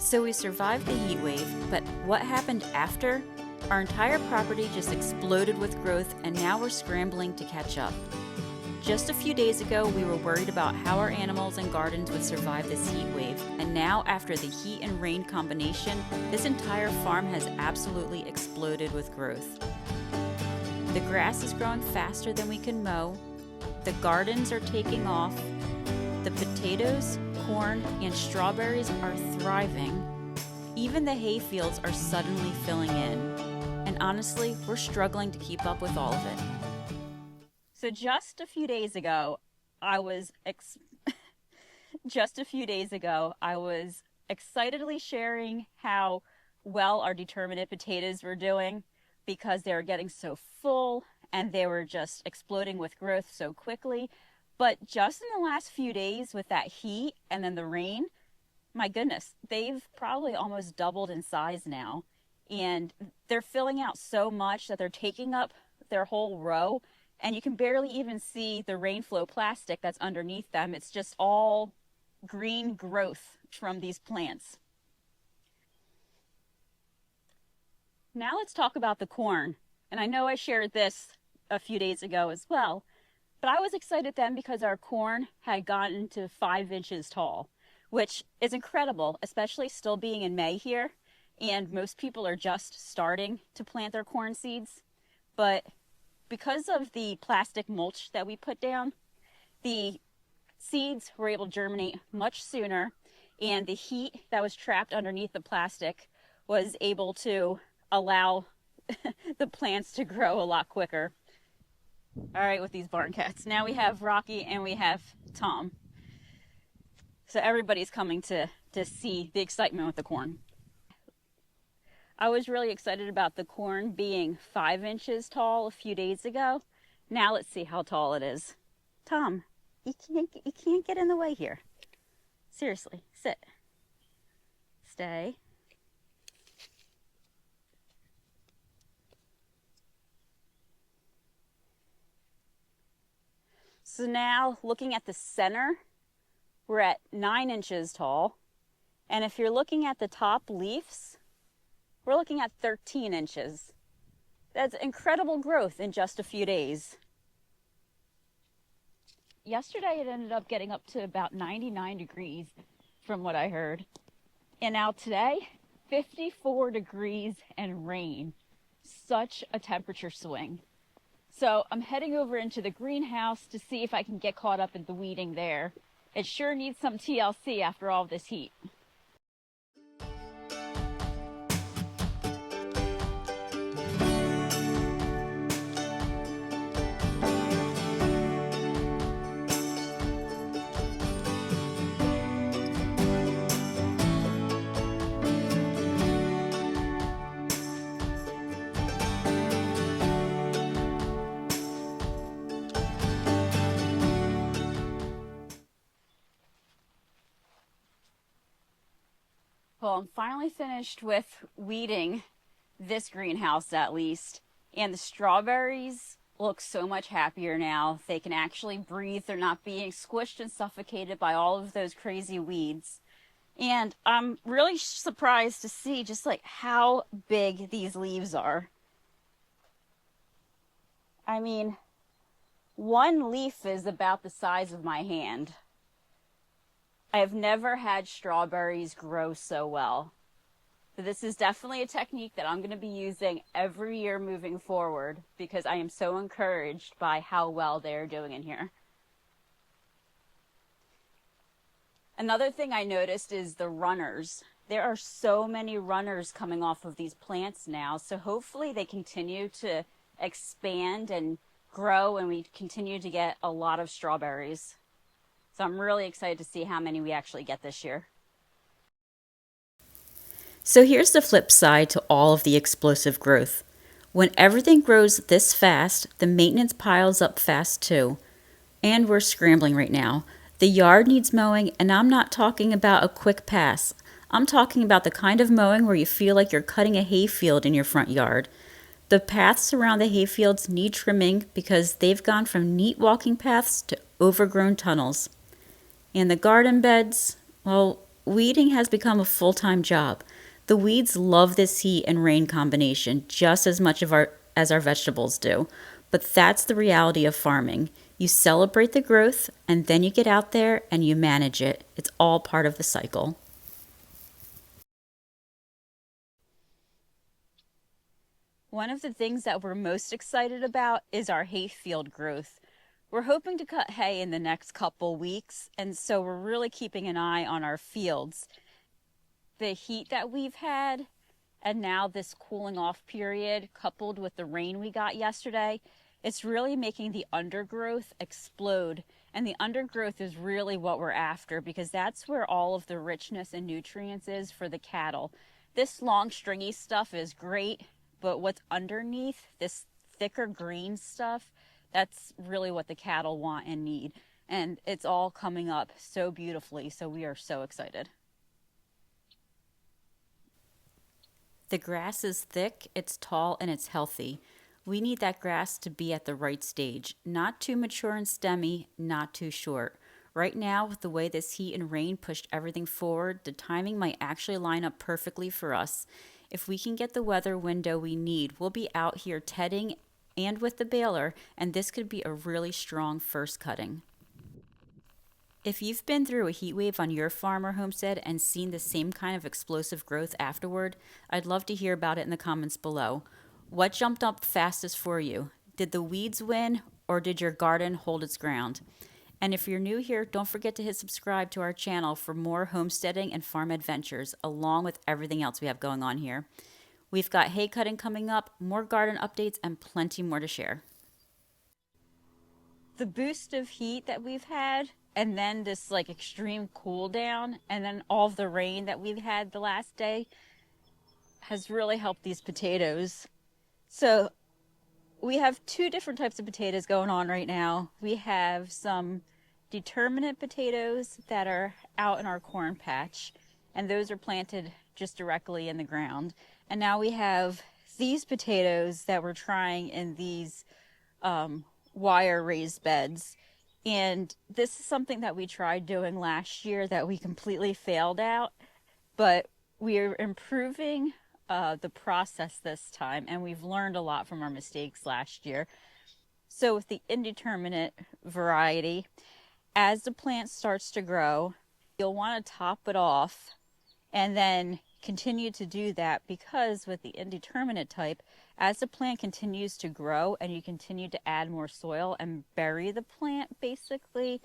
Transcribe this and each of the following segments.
So we survived the heat wave, but what happened after? Our entire property just exploded with growth, and now we're scrambling to catch up. Just a few days ago, we were worried about how our animals and gardens would survive this heat wave, and now after the heat and rain combination, this entire farm has absolutely exploded with growth. The grass is growing faster than we can mow, the gardens are taking off, the potatoes, corn, and strawberries are thriving. Even the hay fields are suddenly filling in. And honestly, we're struggling to keep up with all of it. So just a few days ago, I was excitedly sharing how well our determinate potatoes were doing because they were getting so full and they were just exploding with growth so quickly. But just in the last few days with that heat and then the rain, my goodness, they've probably almost doubled in size now. And they're filling out so much that they're taking up their whole row. And you can barely even see the rainflow plastic that's underneath them. It's just all green growth from these plants. Now let's talk about the corn. And I know I shared this a few days ago as well. But I was excited then because our corn had gotten to 5 inches tall, which is incredible, especially still being in May here. And most people are just starting to plant their corn seeds. But because of the plastic mulch that we put down, the seeds were able to germinate much sooner. And the heat that was trapped underneath the plastic was able to allow the plants to grow a lot quicker. All right, with these barn cats. Now we have Rocky and we have Tom. So everybody's coming to see the excitement with the corn. I was really excited about the corn being 5 inches tall a few days ago. Now let's see how tall it is. Tom, you can't get in the way here. Seriously, sit. Stay. So now, looking at the center, we're at 9 inches tall. And if you're looking at the top leaves, we're looking at 13 inches. That's incredible growth in just a few days. Yesterday, it ended up getting up to about 99 degrees from what I heard. And now today, 54 degrees and rain. Such a temperature swing. So I'm heading over into the greenhouse to see if I can get caught up in the weeding there. It sure needs some TLC after all this heat. Well, I'm finally finished with weeding this greenhouse at least, and the strawberries look so much happier now. They can actually breathe. They're not being squished and suffocated by all of those crazy weeds. And I'm really surprised to see just like how big these leaves are. I mean, one leaf is about the size of my hand. I have never had strawberries grow so well. So this is definitely a technique that I'm going to be using every year moving forward because I am so encouraged by how well they're doing in here. Another thing I noticed is the runners. There are so many runners coming off of these plants now, so hopefully they continue to expand and grow and we continue to get a lot of strawberries. So I'm really excited to see how many we actually get this year. So here's the flip side to all of the explosive growth. When everything grows this fast, the maintenance piles up fast too. And we're scrambling right now. The yard needs mowing, and I'm not talking about a quick pass. I'm talking about the kind of mowing where you feel like you're cutting a hayfield in your front yard. The paths around the hayfields need trimming because they've gone from neat walking paths to overgrown tunnels. And the garden beds, well, Weeding has become a full-time job. The weeds love this heat and rain combination just as much as our vegetables do. But that's the reality of farming. You celebrate the growth and then you get out there and you manage it. It's all part of the cycle. One of the things that we're most excited about is our hayfield growth. We're hoping to cut hay in the next couple weeks, and so we're really keeping an eye on our fields. The heat that we've had and now this cooling off period coupled with the rain we got yesterday, it's really making the undergrowth explode. And the undergrowth is really what we're after because that's where all of the richness and nutrients is for the cattle. This long stringy stuff is great, but what's underneath, this thicker green stuff, that's really what the cattle want and need. And it's all coming up so beautifully, so we are so excited. The grass is thick, it's tall, and it's healthy. We need that grass to be at the right stage, not too mature and stemmy, not too short. Right now, with the way this heat and rain pushed everything forward, the timing might actually line up perfectly for us. If we can get the weather window we need, we'll be out here tedding and with the baler, and this could be a really strong first cutting. If you've been through a heat wave on your farm or homestead and seen the same kind of explosive growth afterward, I'd love to hear about it in the comments below. What jumped up fastest for you? Did the weeds win or did your garden hold its ground? And if you're new here, don't forget to hit subscribe to our channel for more homesteading and farm adventures, along with everything else we have going on here. We've got hay cutting coming up, more garden updates, and plenty more to share. The boost of heat that we've had, and then this like extreme cool down, and then all of the rain that we've had the last day has really helped these potatoes. So we have two different types of potatoes going on right now. We have some determinate potatoes that are out in our corn patch, and those are planted just directly in the ground. And now we have these potatoes that we're trying in these wire raised beds. And this is something that we tried doing last year that we completely failed at, but we're improving the process this time, and we've learned a lot from our mistakes last year. So with the indeterminate variety, as the plant starts to grow, you'll want to top it off and then continue to do that, because with the indeterminate type, as the plant continues to grow and you continue to add more soil and bury the plant, basically,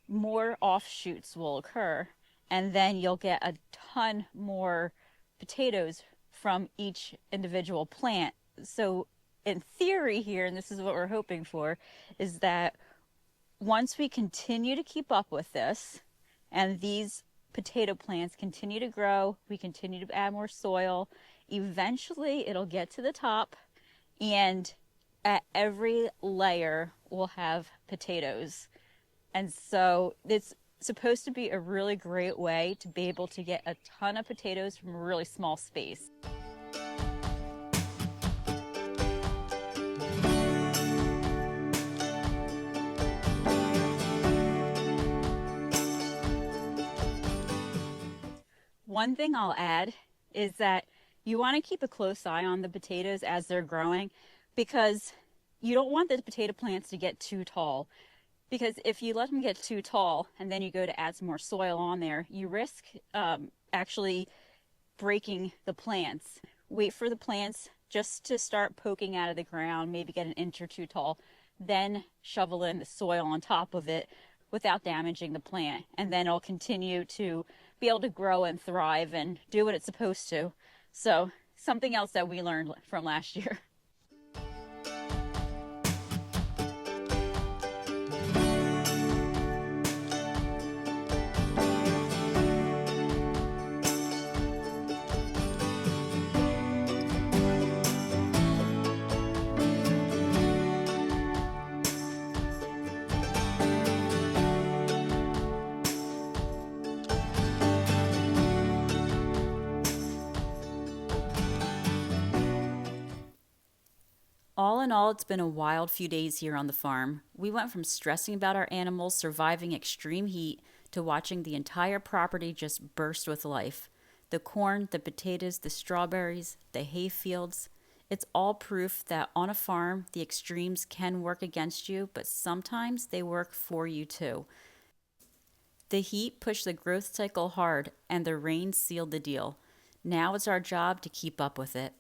more offshoots will occur. And then you'll get a ton more potatoes from each individual plant. So in theory here, and this is what we're hoping for, is that once we continue to keep up with this and these potato plants continue to grow, we continue to add more soil, eventually it'll get to the top, and at every layer we'll have potatoes. And so it's supposed to be a really great way to be able to get a ton of potatoes from a really small space. One thing I'll add is that you want to keep a close eye on the potatoes as they're growing, because you don't want the potato plants to get too tall. Because if you let them get too tall and then you go to add some more soil on there, you risk actually breaking the plants. Wait for the plants just to start poking out of the ground, maybe get an inch or two tall, then shovel in the soil on top of it without damaging the plant, and then it'll continue to be able to grow and thrive and do what it's supposed to. So something else that we learned from last year. All in all, it's been a wild few days here on the farm. We went from stressing about our animals surviving extreme heat to to watching the entire property just burst with life. The corn, the potatoes, the strawberries, the hay fields. It's all proof that on a farm, the extremes can work against you, but sometimes they work for you too. The heat pushed the growth cycle hard, and the rain sealed the deal. Now it's our job to keep up with it.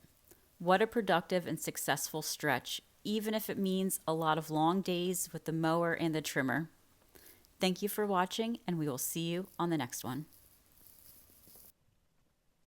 What a productive and successful stretch, even if it means a lot of long days with the mower and the trimmer. Thank you for watching, and we will see you on the next one.